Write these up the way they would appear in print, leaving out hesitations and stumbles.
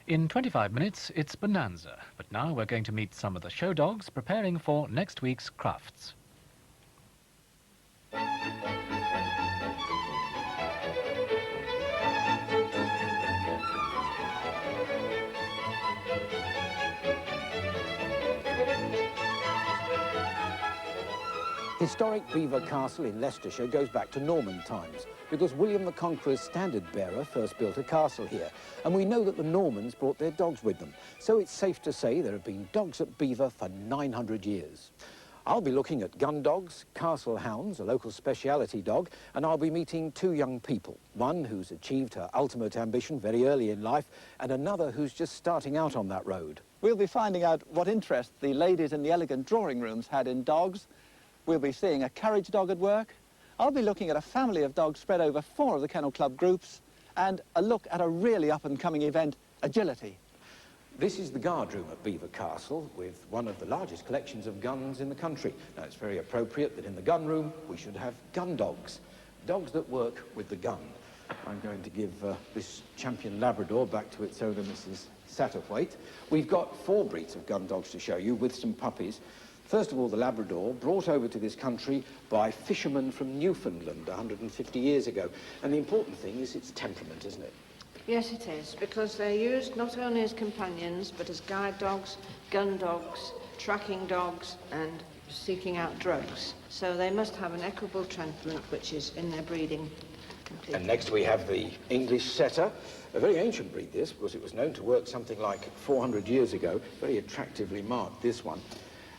In 25 minutes, it's Bonanza, but now we're going to meet some of the show dogs preparing for next week's Crufts. Historic Belvoir Castle in Leicestershire goes back to Norman times because William the Conqueror's standard-bearer first built a castle here, and we know that the Normans brought their dogs with them, so it's safe to say there have been dogs at Belvoir for 900 years. I'll be looking at gun dogs, castle hounds, a local speciality dog, and I'll be meeting two young people, one who's achieved her ultimate ambition very early in life, and another who's just starting out on that road. We'll be finding out what interest the ladies in the elegant drawing rooms had in dogs. We'll be seeing a carriage dog at work. I'll be looking at a family of dogs spread over 4 of the Kennel Club groups, and a look at a really up-and-coming event, agility. This is the guard room at Belvoir Castle, with one of the largest collections of guns in the country. Now, it's very appropriate that in the gun room we should have gun dogs, dogs that work with the gun. I'm going to give this champion Labrador back to its owner, Mrs. Satterthwaite. We've got 4 breeds of gun dogs to show you, with some puppies. First of all, the Labrador, brought over to this country by fishermen from Newfoundland 150 years ago. And the important thing is its temperament, isn't it? Yes, it is, because they're used not only as companions, but as guide dogs, gun dogs, tracking dogs, and seeking out drugs. So they must have an equable temperament, which is in their breeding completely. And next we have the English setter, a very ancient breed, this, because it was known to work something like 400 years ago. Very attractively marked, this one.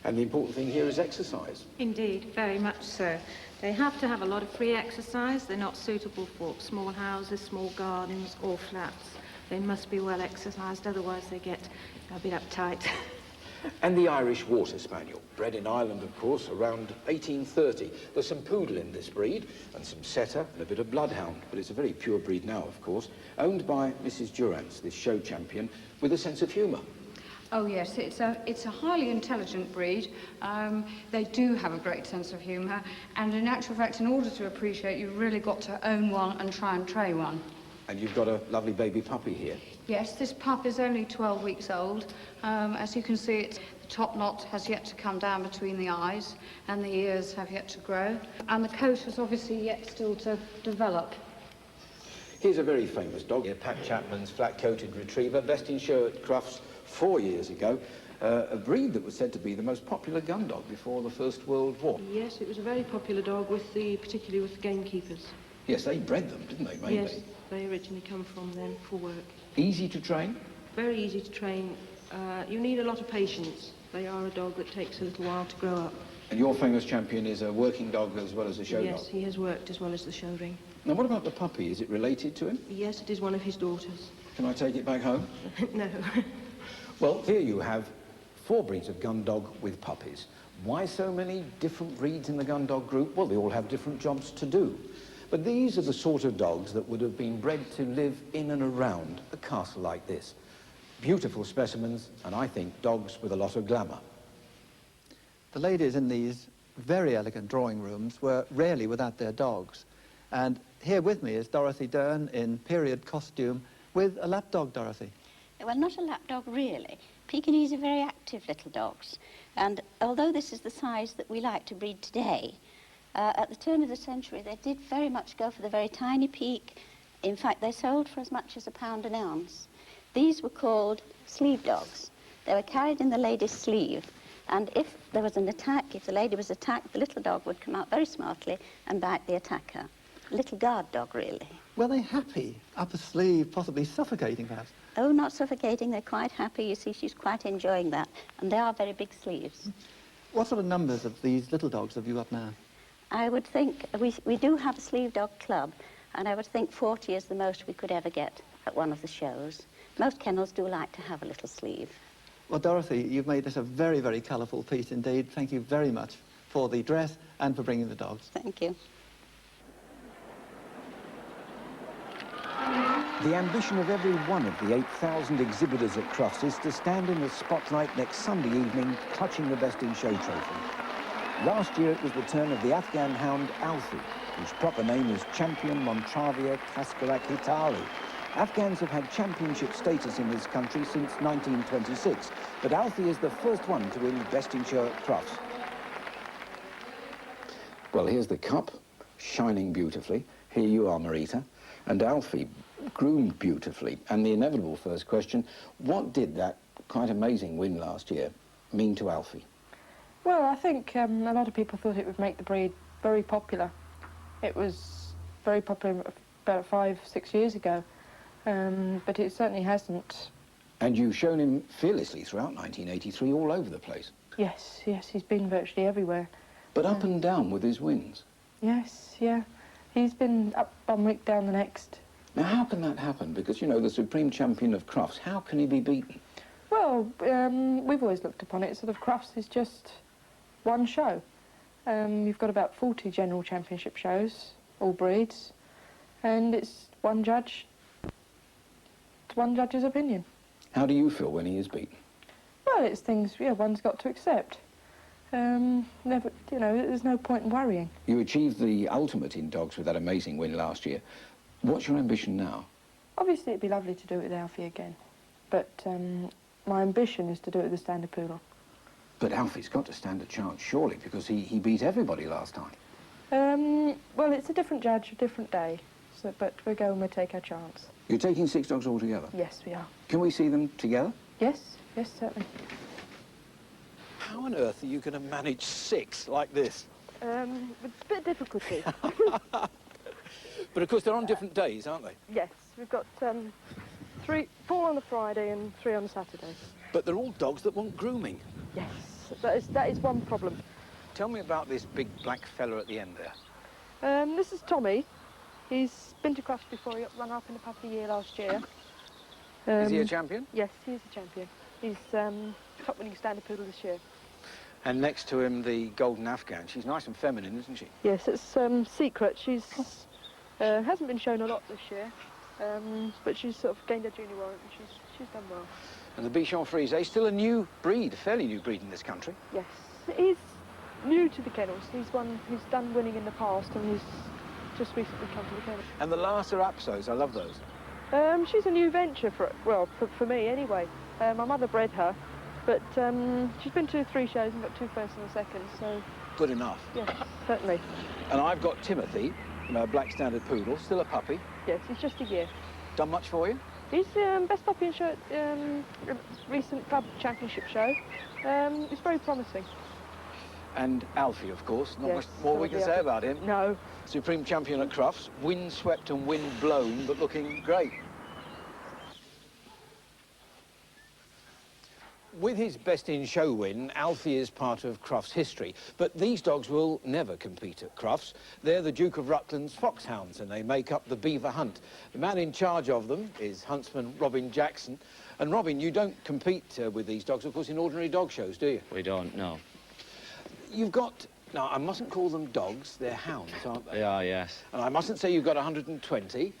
And the important thing here is exercise. Indeed, very much so. They have to have a lot of free exercise. They're not suitable for small houses, small gardens or flats. They must be well exercised, otherwise they get a bit uptight. And the Irish Water Spaniel, bred in Ireland, of course, around 1830. There's some poodle in this breed, and some setter, and a bit of bloodhound, but it's a very pure breed now, of course, owned by Mrs. Durrance, this show champion, with a sense of humour. Oh yes, it's a highly intelligent breed. They do have a great sense of humour, and in actual fact, in order to appreciate, you've really got to own one and try and train one. And you've got a lovely baby puppy here. Yes, this pup is only 12 weeks old. As you can see, the top knot has yet to come down between the eyes, and the ears have yet to grow, and the coat has obviously yet still to develop. Here's a very famous dog, Pat Chapman's flat-coated retriever, best in show at Crufts 4 years ago, a breed that was said to be the most popular gun dog before the First World War. Yes, it was a very popular dog, particularly with the gamekeepers. Yes, they bred them, didn't they, mainly? Yes, they originally come from them for work. Easy to train? Very easy to train. You need a lot of patience. They are a dog that takes a little while to grow up. And your famous champion is a working dog as well as a show dog? Yes, he has worked as well as the show ring. Now, what about the puppy? Is it related to him? Yes, it is one of his daughters. Can I take it back home? No. Well, here you have 4 breeds of gun dog with puppies. Why so many different breeds in the gun dog group? Well, they all have different jobs to do. But these are the sort of dogs that would have been bred to live in and around a castle like this. Beautiful specimens, and I think dogs with a lot of glamour. The ladies in these very elegant drawing rooms were rarely without their dogs. And here with me is Dorothy Dern in period costume with a lapdog, Dorothy. Well, not a lapdog, really. Pekingese are very active little dogs. And although this is the size that we like to breed today, at the turn of the century, they did very much go for the very tiny peak. In fact, they sold for as much as £1 an ounce. These were called sleeve dogs. They were carried in the lady's sleeve. And if there was an attack, if the lady was attacked, the little dog would come out very smartly and bite the attacker. A little guard dog, really. Were they happy? Up a sleeve, possibly suffocating, perhaps? Oh, not suffocating. They're quite happy. You see, she's quite enjoying that. And they are very big sleeves. What sort of numbers of these little dogs have you got now? I would think we do have a sleeve dog club, and I would think 40 is the most we could ever get at one of the shows. Most kennels do like to have a little sleeve. Well, Dorothy, you've made this a very, very colourful piece indeed. Thank you very much for the dress and for bringing the dogs. Thank you. The ambition of every one of the 8,000 exhibitors at Crufts is to stand in the spotlight next Sunday evening, clutching the Best in Show trophy. Last year it was the turn of the Afghan hound Alfie, whose proper name is Champion Montravia Kaskalak Hitali. Afghans have had championship status in this country since 1926, but Alfie is the first one to win Best in Show at Crufts. Well, here's the cup, shining beautifully. Here you are, Marita. And Alfie, groomed beautifully. And the inevitable first question, what did that quite amazing win last year mean to Alfie? Well, I think a lot of people thought it would make the breed very popular. It was very popular about 5, 6 years ago, but it certainly hasn't. And you've shown him fearlessly throughout 1983 all over the place. Yes, yes, he's been virtually everywhere. But up and down with his wins. Yes, yeah. He's been up one week, down the next. Now, how can that happen? Because, you know, the supreme champion of Crufts, how can he be beaten? Well, we've always looked upon it, sort of Crufts is just one show. You've got about 40 general championship shows, all breeds, and it's one judge. It's one judge's opinion. How do you feel when he is beaten? Well, it's things, yeah, one's got to accept. Never, you know, there's no point in worrying. You achieved the ultimate in dogs with that amazing win last year. What's your ambition now? Obviously, it'd be lovely to do it with Alfie again, but my ambition is to do it with the standard poodle. But Alfie's got to stand a chance, surely, because he beat everybody last time. Well, it's a different judge, a different day, so, but we'll go and we'll take our chance. You're taking 6 dogs altogether? Yes, we are. Can we see them together? Yes, yes, certainly. How on earth are you going to manage 6 like this? With a bit of difficulty. But of course they're on different days, aren't they? Yes, we've got 4 on the Friday and 3 on the Saturday. But they're all dogs that want grooming. Yes, that is one problem. Tell me about this big black fella at the end there. This is Tommy. He's been to Crufts before. He ran up in the Puppy Year last year. Is he a champion? Yes, he is a champion. He's top winning standard poodle this year. And next to him, the golden Afghan. She's nice and feminine, isn't she? Yes, it's Secret. She's hasn't been shown a lot this year, but she's sort of gained her junior warrant and she's done well. And the Bichon Frise, still a new breed, a fairly new breed in this country. Yes, he's new to the kennels. He's done winning in the past and he's just recently come to the kennel. And the Lhasa Apsos, I love those. She's a new venture for me anyway. My mother bred her, but she's been to 3 shows and got 2 firsts and a second, so... Good enough. Yes, certainly. And I've got Timothy, a black standard poodle, still a puppy. Yes, he's just a year. Done much for you? He's best puppy in show at recent club championship show. He's very promising. And Alfie, of course. Not Yes, much more we can say about him. No. Supreme champion at Crufts, wind-swept and wind-blown, but looking great. With his Best in Show win, Alfie is part of Crufts history, but these dogs will never compete at Crufts. They're the Duke of Rutland's foxhounds, and they make up the Beaver Hunt. The man in charge of them is huntsman Robin Jackson. And Robin, you don't compete with these dogs, of course, in ordinary dog shows, do you? We don't, no. You've got... Now, I mustn't call them dogs, they're hounds, aren't they? They are, yes. And I mustn't say you've got 120.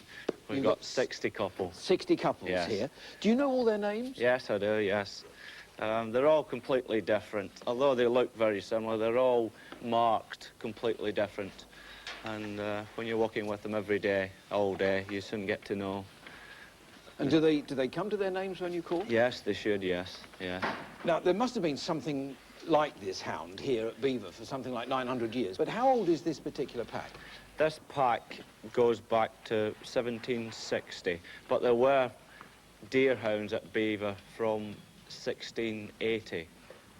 We've got 60 couples. 60 couples Yes. here. Do you know all their names? Yes, I do, yes. They're all completely different. Although they look very similar, they're all marked completely different. And when you're walking with them every day, all day, you soon get to know. And do they come to their names when you call? Yes, they should, yes, yeah. Now, there must have been something like this hound here at Beaver for something like 900 years. But how old is this particular pack? This pack goes back to 1760, but there were deerhounds at Beaver from 1680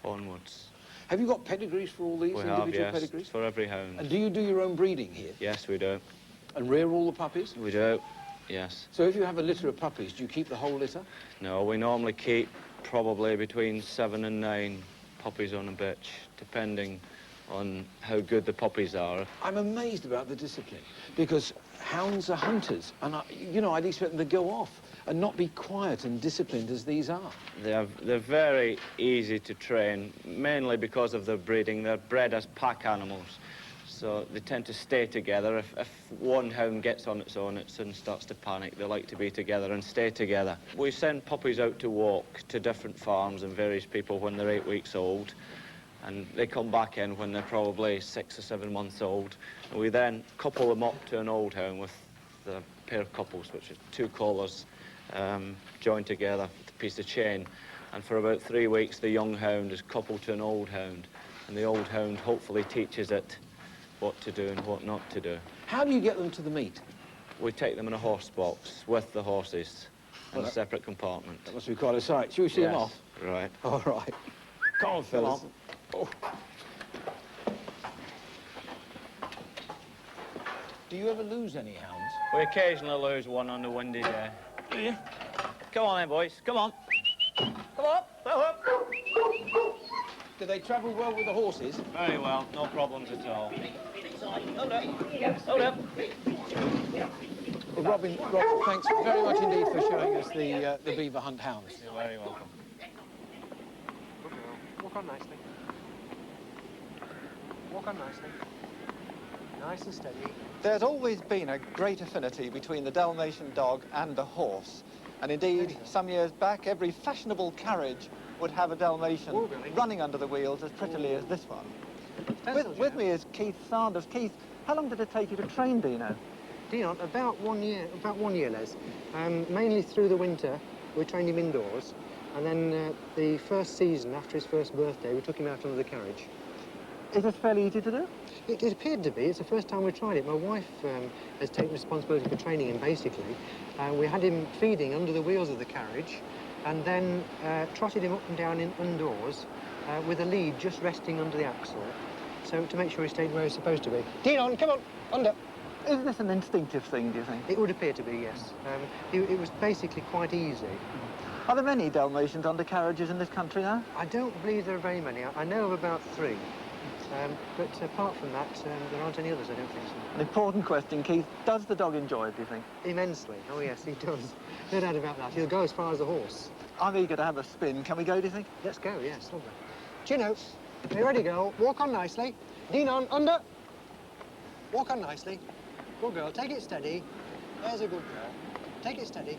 onwards. Have you got pedigrees for all these We individual have, yes, pedigrees? for every hound. And do you do your own breeding here? Yes, we do. And rear all the puppies? We do, yes. So if you have a litter of puppies, do you keep the whole litter? No, we normally keep probably between 7 and 9 puppies on a bitch, depending on how good the puppies are. I'm amazed about the discipline, because hounds are hunters, and I'd expect them to go off and not be quiet and disciplined as these are. They're very easy to train, mainly because of their breeding. They're bred as pack animals, so they tend to stay together. If one hound gets on its own, it soon starts to panic. They like to be together and stay together. We send puppies out to walk to different farms and various people when they're 8 weeks old, and they come back in when they're probably 6 or 7 months old. And we then couple them up to an old hound with the pair of couples, which are two collars joined together with a piece of chain. And for about 3 weeks, the young hound is coupled to an old hound, and the old hound hopefully teaches it what to do and what not to do. How do you get them to the meet? We take them in a horse box with the horses in a separate compartment. That must be quite a sight. Shall we see them off? Right. All right. Come on, fellas. Oh. Do you ever lose any hounds? We occasionally lose one on a windy day. Do you? Come on then, boys. Come on. Come on. Come on. Do they travel well with the horses? Very well. No problems at all. Hold up. Hold up. Well, Robin, thanks very much indeed for showing us the beaver hunt hounds. You're very welcome. Walk on nicely. Walk on nicely. Nice and steady. There's always been a great affinity between the Dalmatian dog and the horse. And indeed, some years back, every fashionable carriage would have a Dalmatian running under the wheels as prettily as this one. With me is Keith Sanders. Keith, how long did it take you to train Dino? Dion, about 1 year, Les. Mainly through the winter, we trained him indoors. And then the first season, after his first birthday, we took him out under the carriage. Is this fairly easy to do? It appeared to be. It's the first time we tried it. My wife has taken responsibility for training him, basically. We had him feeding under the wheels of the carriage and then trotted him up and down indoors with a lead just resting under the axle, so to make sure he stayed where he's supposed to be. Dion, come on, under. Is this an instinctive thing, do you think? It would appear to be, yes. It was basically quite easy. Are there many Dalmatians under carriages in this country now? I don't believe there are very many. I know of about 3. But apart from that, there aren't any others, I don't think so. An important question, Keith. Does the dog enjoy it, do you think? Immensely. Oh, yes, he does. No doubt about that. He'll go as far as the horse. I'm eager to have a spin. Can we go, do you think? Let's go, yes. Lovely. Gino, are you ready, girl? Walk on nicely. Dinon, under. Walk on nicely. Good girl. Take it steady. There's a good girl. Take it steady.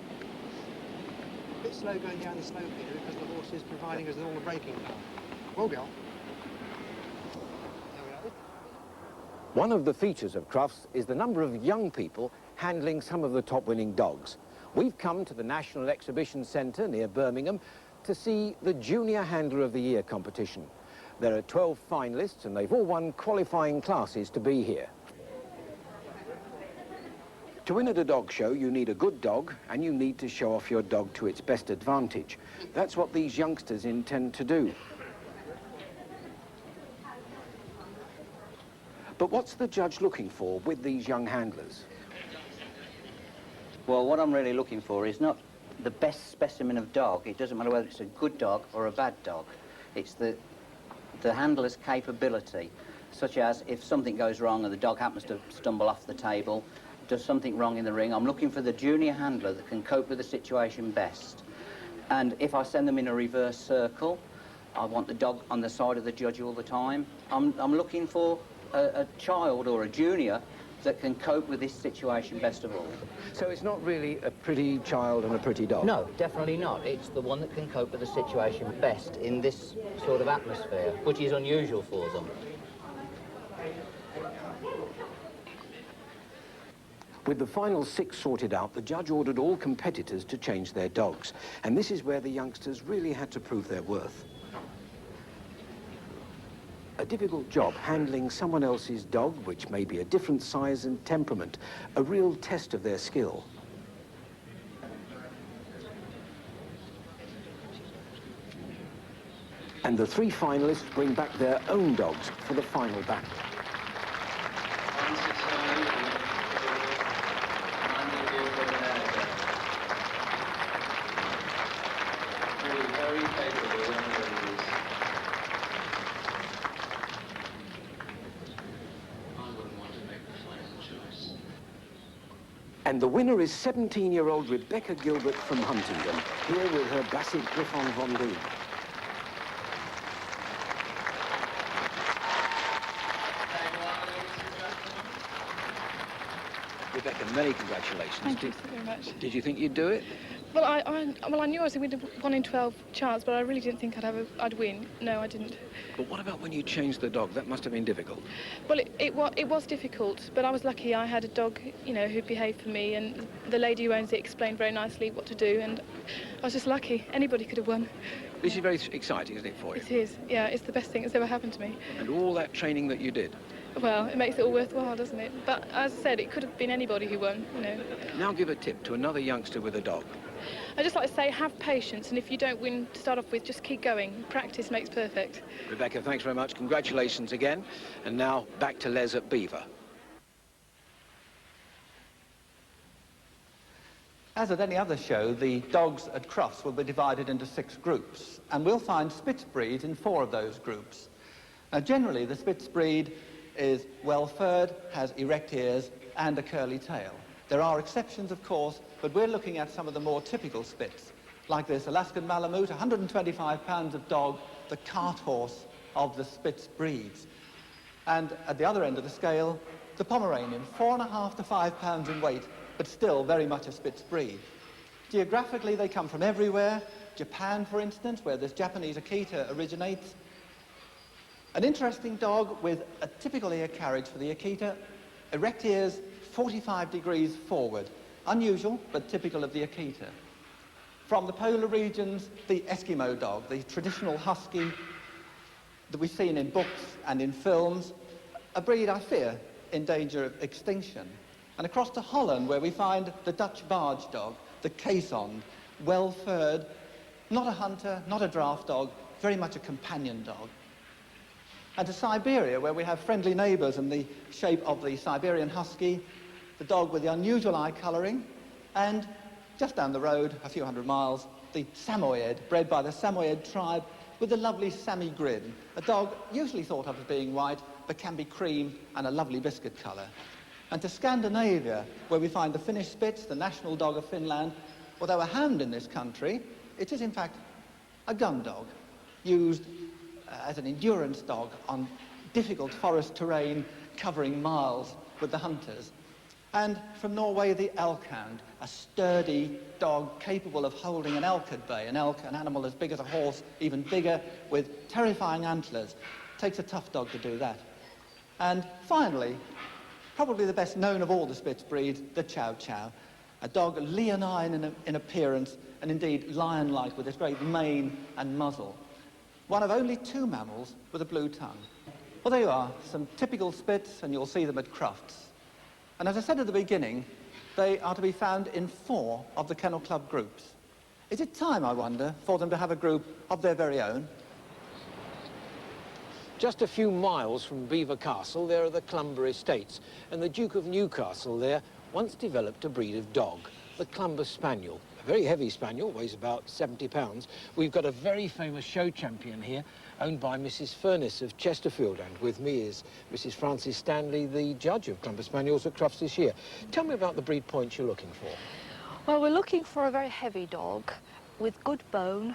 A bit slow going down the slope here because the horse is providing us with all the braking power. Good girl. One of the features of Crufts is the number of young people handling some of the top-winning dogs. We've come to the National Exhibition Centre near Birmingham to see the Junior Handler of the Year competition. There are 12 finalists and they've all won qualifying classes to be here. To win at a dog show, you need a good dog and you need to show off your dog to its best advantage. That's what these youngsters intend to do. But what's the judge looking for with these young handlers? Well, what I'm really looking for is not the best specimen of dog. It doesn't matter whether it's a good dog or a bad dog. It's the handler's capability, such as if something goes wrong and the dog happens to stumble off the table, does something wrong in the ring. I'm looking for the junior handler that can cope with the situation best. And if I send them in a reverse circle, I want the dog on the side of the judge all the time. I'm looking for a child or a junior that can cope with this situation best of all. So it's not really a pretty child and a pretty dog? No, definitely not. It's the one that can cope with the situation best in this sort of atmosphere, which is unusual for them. With the final 6 sorted out, the judge ordered all competitors to change their dogs. And this is where the youngsters really had to prove their worth. A difficult job handling someone else's dog, which may be a different size and temperament, a real test of their skill. And the 3 finalists bring back their own dogs for the final battle. And the winner is 17-year-old Rebecca Gilbert from Huntingdon, here with her Basset Griffon Vendée. Rebecca, many congratulations. Thank you so very much. Did you think you'd do it? Well, I knew I was with a 1 in 12 chance, but I really didn't think I'd win. No, I didn't. But what about when you changed the dog? That must have been difficult. Well, it was difficult, but I was lucky. I had a dog, you know, who behaved for me, and the lady who owns it explained very nicely what to do, and I was just lucky. Anybody could have won. This is very exciting, isn't it, for you? It is, yeah. It's the best thing that's ever happened to me. And all that training that you did. Well, it makes it all worthwhile, doesn't it? But as I said, it could have been anybody who won, you know. Now give a tip to another youngster with a dog. I just like to say, have patience, and if you don't win to start off with, just keep going. Practice makes perfect. Rebecca, thanks very much. Congratulations again. And now back to Les at Beaver. As at any other show, the dogs at Crufts will be divided into 6 groups, and we'll find Spitz breeds in 4 of those groups. Now, generally, the Spitz breed is well-furred, has erect ears, and a curly tail. There are exceptions, of course, but we're looking at some of the more typical Spitz, like this Alaskan Malamute, 125 pounds of dog, the cart horse of the Spitz breeds. And at the other end of the scale, the Pomeranian, 4.5 to 5 pounds in weight, but still very much a Spitz breed. Geographically, they come from everywhere. Japan, for instance, where this Japanese Akita originates. An interesting dog with a typical ear carriage for the Akita, erect ears 45 degrees forward. Unusual, but typical of the Akita. From the polar regions, the Eskimo dog, the traditional husky that we've seen in books and in films, a breed, I fear, in danger of extinction. And across to Holland, where we find the Dutch barge dog, the caisson, well-furred, not a hunter, not a draft dog, very much a companion dog. And to Siberia, where we have friendly neighbours in the shape of the Siberian husky, the dog with the unusual eye colouring, and just down the road, a few hundred miles, the Samoyed, bred by the Samoyed tribe, with the lovely Sami grin, a dog usually thought of as being white, but can be cream and a lovely biscuit colour. And to Scandinavia, where we find the Finnish Spitz, the national dog of Finland. Although a hound in this country, it is in fact a gun dog, used as an endurance dog on difficult forest terrain, covering miles with the hunters. And from Norway, the elk hound, a sturdy dog capable of holding an elk at bay. An elk, an animal as big as a horse, even bigger, with terrifying antlers. Takes a tough dog to do that. And finally, probably the best known of all the Spitz breeds, the Chow Chow, a dog leonine in appearance, and indeed lion-like with its great mane and muzzle. One of only 2 mammals with a blue tongue. Well, there you are, some typical Spitz, and you'll see them at Crufts. And as I said at the beginning, they are to be found in 4 of the Kennel Club groups. Is it time, I wonder, for them to have a group of their very own? Just a few miles from Beaver Castle, there are the Clumber Estates, and the Duke of Newcastle there once developed a breed of dog, the Clumber Spaniel. A very heavy spaniel, weighs about 70 pounds. We've got a very famous show champion here, owned by Mrs. Furness of Chesterfield, and with me is Mrs. Frances Stanley, the judge of Clumber Spaniels at Crufts this year. Tell me about the breed points you're looking for. Well, we're looking for a very heavy dog with good bone,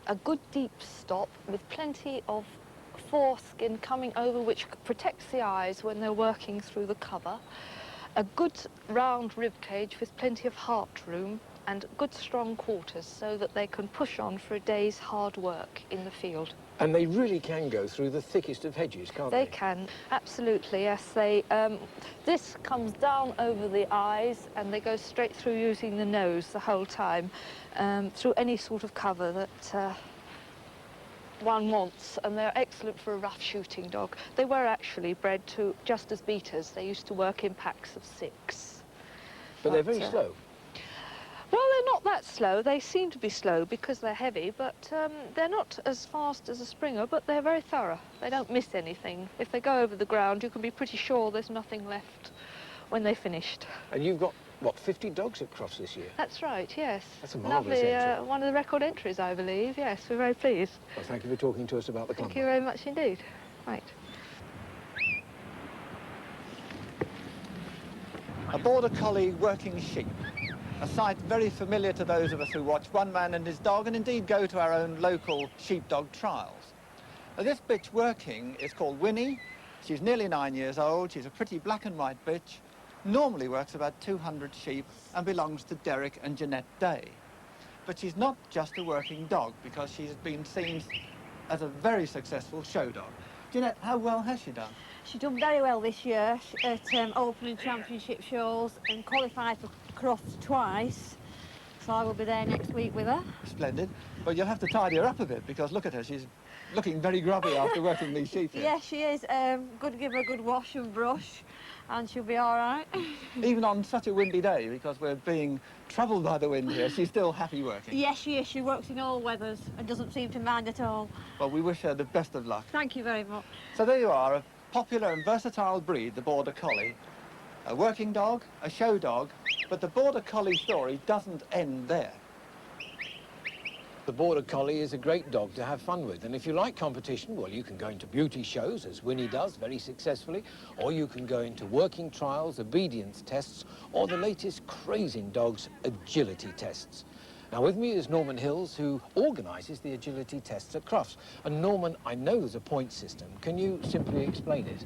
a good deep stop with plenty of foreskin coming over which protects the eyes when they're working through the cover, a good round rib cage with plenty of heart room, and good strong quarters so that they can push on for a day's hard work in the field. And they really can go through the thickest of hedges, can't they? They can, absolutely, yes. This comes down over the eyes and they go straight through using the nose the whole time, through any sort of cover that one wants, and they're excellent for a rough shooting dog. They were actually bred to just as beaters. They used to work in packs of 6. But they're very slow. Well, they're not that slow. They seem to be slow because they're heavy, but they're not as fast as a Springer, but they're very thorough. They don't miss anything. If they go over the ground, you can be pretty sure there's nothing left when they're finished. And you've got, what, 50 dogs at Crufts this year? That's right, yes. That's a marvellous entry. One of the record entries, I believe, yes. We're very pleased. Well, thank you for talking to us about the Clumber. Thank you very much indeed. Right. A Border Collie working sheep. A sight very familiar to those of us who watch One Man and His Dog and indeed go to our own local sheepdog trials. Now, this bitch working is called Winnie. She's nearly 9 years old. She's a pretty black and white bitch. Normally works about 200 sheep and belongs to Derek and Jeanette Day. But she's not just a working dog, because she's been seen as a very successful show dog. Jeanette, how well has she done? She's done very well this year at opening championship shows and qualified for Crufts twice. So I will be there next week with her. Splendid. But you'll have to tidy her up a bit, because look at her, she's looking very grubby after working these sheep here. Yes, she is. Good to give her a good wash and brush, and she'll be all right. Even on such a windy day, because we're being troubled by the wind here, she's still happy working. Yes, she is. She works in all weathers and doesn't seem to mind at all. Well, we wish her the best of luck. Thank you very much. So there you are, a popular and versatile breed, the Border Collie. A working dog, a show dog, but the Border Collie story doesn't end there. The Border Collie is a great dog to have fun with, and if you like competition, well, you can go into beauty shows, as Winnie does very successfully, or you can go into working trials, obedience tests, or the latest crazing dogs, agility tests. Now, with me is Norman Hills, who organises the agility tests at Crufts. And Norman, I know there's a point system. Can you simply explain it?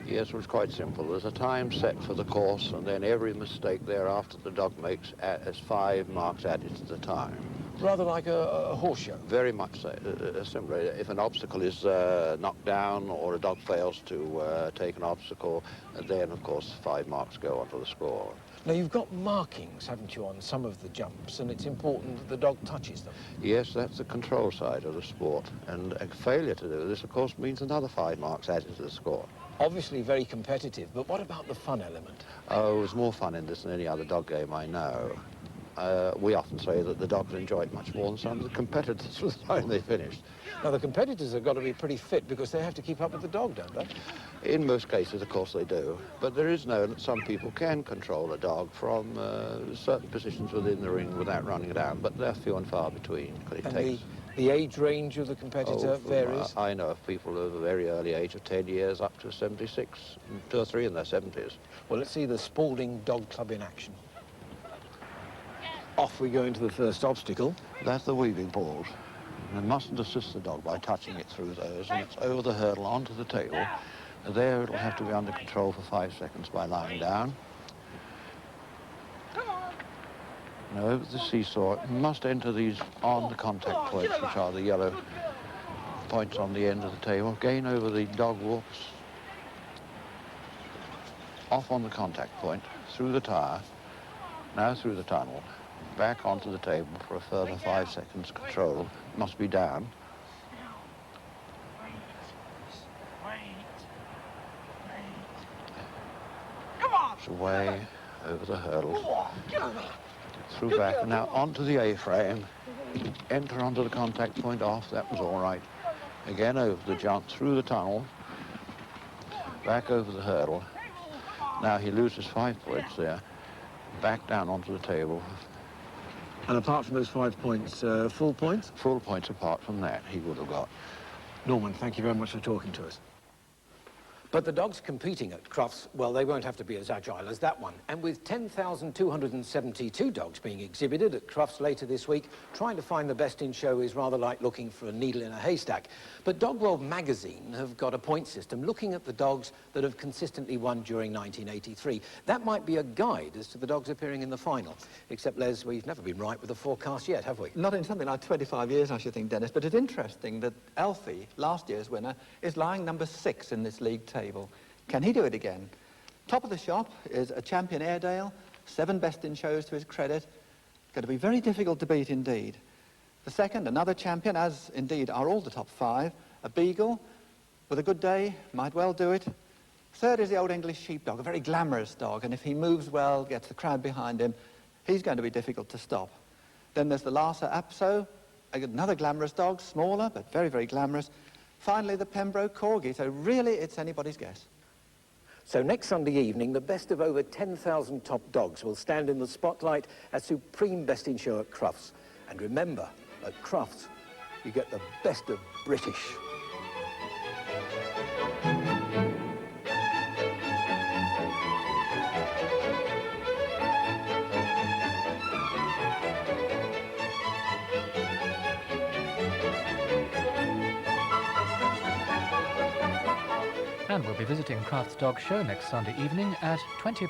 Yes, well, it's quite simple. There's a time set for the course, and then every mistake thereafter the dog makes has 5 marks added to the time. Rather like a horse show? Very much so. Simply, if an obstacle is knocked down or a dog fails to take an obstacle, then, of course, 5 marks go onto the score. Now, you've got markings, haven't you, on some of the jumps, and it's important that the dog touches them. Yes, that's the control side of the sport. And a failure to do this, of course, means another 5 marks added to the score. Obviously very competitive, but what about the fun element? Oh, there's more fun in this than any other dog game I know. We often say that the dogs enjoy it much more than some of the competitors by the time they finished. Now, the competitors have got to be pretty fit because they have to keep up with the dog, don't they? In most cases, of course, they do. But there is known that some people can control a dog from certain positions within the ring without running it down, but they're few and far between. And the age range of the competitor varies? I know of people of a very early age of 10 years up to 76, 2 or 3 in their 70s. Well, let's see the Spalding Dog Club in action. Off we go into the first obstacle. That's the weaving balls. You mustn't assist the dog by touching it through those, and it's over the hurdle onto the table. There it'll have to be under control for 5 seconds by lying down. And over the seesaw, it must enter these on the contact points, which are the yellow points on the end of the table. Again over the dog walks, off on the contact point, through the tyre, now through the tunnel, back onto the table for a further 5 seconds control. Must be down. Away over the hurdle, through back, and now onto the A-frame, enter onto the contact point, off, that was all right. Again over the jump, through the tunnel, back over the hurdle. Now he loses 5 points there, back down onto the table. And apart from those 5 points, full points? Full points apart from that, he would have got. Norman, thank you very much for talking to us. But the dogs competing at Crufts, well, they won't have to be as agile as that one. And with 10,272 dogs being exhibited at Crufts later this week, trying to find the best in show is rather like looking for a needle in a haystack. But Dog World magazine have got a point system looking at the dogs that have consistently won during 1983. That might be a guide as to the dogs appearing in the final. Except, Les, we've never been right with the forecast yet, have we? Not in something like 25 years, I should think, Dennis, but it's interesting that Alfie, last year's winner, is lying number 6 in this league table. Can he do it again? Top of the shop is a champion Airedale, 7 best in shows to his credit. Going to be very difficult to beat indeed. The second, another champion, as indeed are all the top 5, a Beagle, with a good day, might well do it. Third is the Old English Sheepdog, a very glamorous dog, and if he moves well, gets the crowd behind him, he's going to be difficult to stop. Then there's the Lhasa Apso, another glamorous dog, smaller, but very, very glamorous. Finally, the Pembroke Corgi, so really it's anybody's guess. So next Sunday evening, the best of over 10,000 top dogs will stand in the spotlight as supreme best in show at Crufts. And remember, at Crufts, you get the best of British. And we'll be visiting Crufts Dog Show next Sunday evening at 9:20.